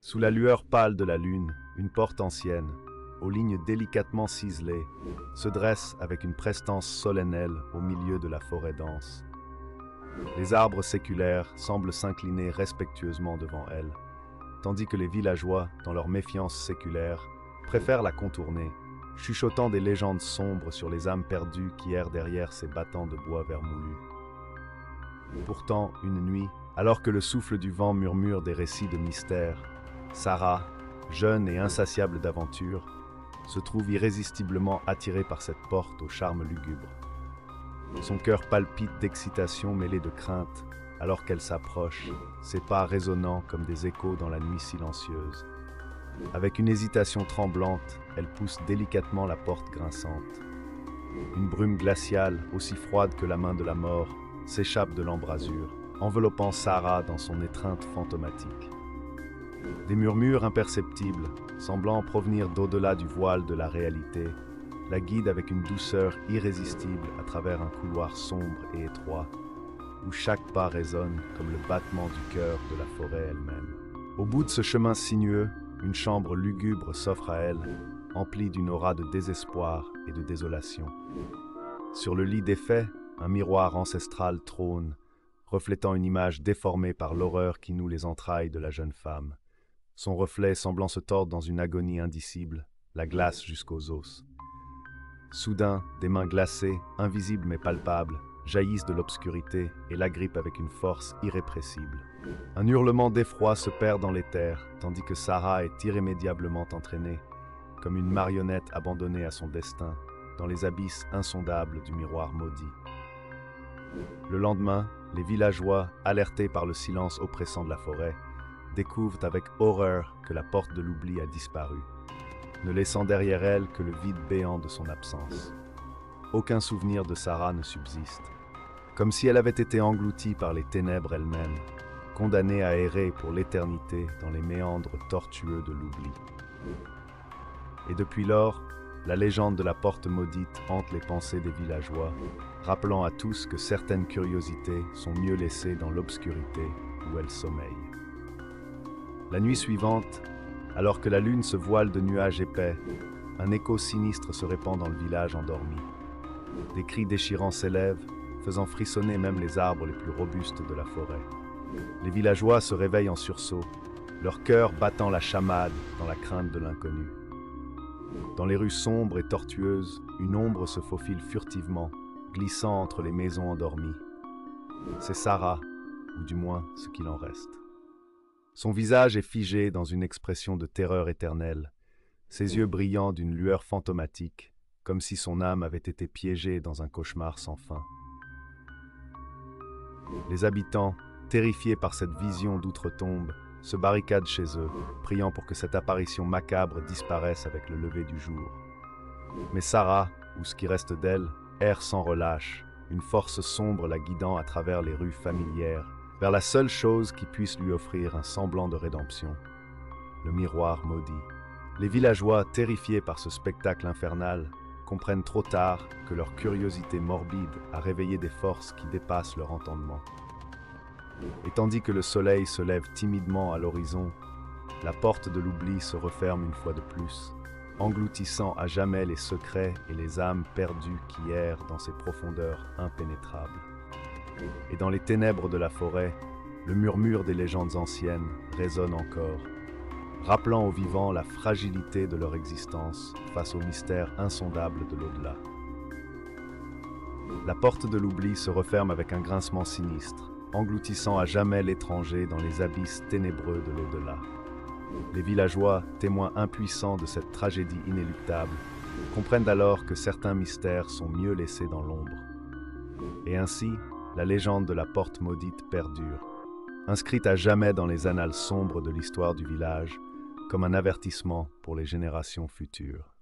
Sous la lueur pâle de la lune, une porte ancienne, aux lignes délicatement ciselées, se dresse avec une prestance solennelle au milieu de la forêt dense. Les arbres séculaires semblent s'incliner respectueusement devant elle, tandis que les villageois, dans leur méfiance séculaire, préfèrent la contourner, chuchotant des légendes sombres sur les âmes perdues qui errent derrière ces battants de bois vermoulu. Pourtant, une nuit, alors que le souffle du vent murmure des récits de mystère, Sarah, jeune et insatiable d'aventure, se trouve irrésistiblement attirée par cette porte au charme lugubre. Son cœur palpite d'excitation mêlée de crainte, alors qu'elle s'approche, ses pas résonnant comme des échos dans la nuit silencieuse. Avec une hésitation tremblante, elle pousse délicatement la porte grinçante. Une brume glaciale, aussi froide que la main de la mort, s'échappe de l'embrasure, enveloppant Sarah dans son étreinte fantomatique. Des murmures imperceptibles, semblant provenir d'au-delà du voile de la réalité, la guident avec une douceur irrésistible à travers un couloir sombre et étroit, où chaque pas résonne comme le battement du cœur de la forêt elle-même. Au bout de ce chemin sinueux, une chambre lugubre s'offre à elle, emplie d'une aura de désespoir et de désolation. Sur le lit défait, un miroir ancestral trône, reflétant une image déformée par l'horreur qui noue les entrailles de la jeune femme. Son reflet semblant se tordre dans une agonie indicible, la glace jusqu'aux os. Soudain, des mains glacées, invisibles mais palpables, jaillissent de l'obscurité et l'agrippent avec une force irrépressible. Un hurlement d'effroi se perd dans l'éther, tandis que Sarah est irrémédiablement entraînée, comme une marionnette abandonnée à son destin, dans les abysses insondables du miroir maudit. Le lendemain, les villageois, alertés par le silence oppressant de la forêt, découvrent avec horreur que la porte de l'oubli a disparu, ne laissant derrière elle que le vide béant de son absence. Aucun souvenir de Sarah ne subsiste, comme si elle avait été engloutie par les ténèbres elles-mêmes, condamnée à errer pour l'éternité dans les méandres tortueux de l'oubli. Et depuis lors, la légende de la porte maudite hante les pensées des villageois, rappelant à tous que certaines curiosités sont mieux laissées dans l'obscurité où elles sommeillent. La nuit suivante, alors que la lune se voile de nuages épais, un écho sinistre se répand dans le village endormi. Des cris déchirants s'élèvent, faisant frissonner même les arbres les plus robustes de la forêt. Les villageois se réveillent en sursaut, leur cœur battant la chamade dans la crainte de l'inconnu. Dans les rues sombres et tortueuses, une ombre se faufile furtivement, glissant entre les maisons endormies. C'est Sarah, ou du moins ce qu'il en reste. Son visage est figé dans une expression de terreur éternelle, ses yeux brillants d'une lueur fantomatique, comme si son âme avait été piégée dans un cauchemar sans fin. Les habitants, terrifiés par cette vision d'outre-tombe, se barricadent chez eux, priant pour que cette apparition macabre disparaisse avec le lever du jour. Mais Sarah, ou ce qui reste d'elle, erre sans relâche, une force sombre la guidant à travers les rues familières, vers la seule chose qui puisse lui offrir un semblant de rédemption, le miroir maudit. Les villageois, terrifiés par ce spectacle infernal, comprennent trop tard que leur curiosité morbide a réveillé des forces qui dépassent leur entendement. Et tandis que le soleil se lève timidement à l'horizon, la porte de l'oubli se referme une fois de plus, engloutissant à jamais les secrets et les âmes perdues qui errent dans ces profondeurs impénétrables. Et dans les ténèbres de la forêt, le murmure des légendes anciennes résonne encore, rappelant aux vivants la fragilité de leur existence face aux mystères insondables de l'au-delà. La porte de l'oubli se referme avec un grincement sinistre, engloutissant à jamais l'étranger dans les abysses ténébreux de l'au-delà. Les villageois, témoins impuissants de cette tragédie inéluctable, comprennent alors que certains mystères sont mieux laissés dans l'ombre. Et ainsi, la légende de la porte maudite perdure, inscrite à jamais dans les annales sombres de l'histoire du village, comme un avertissement pour les générations futures.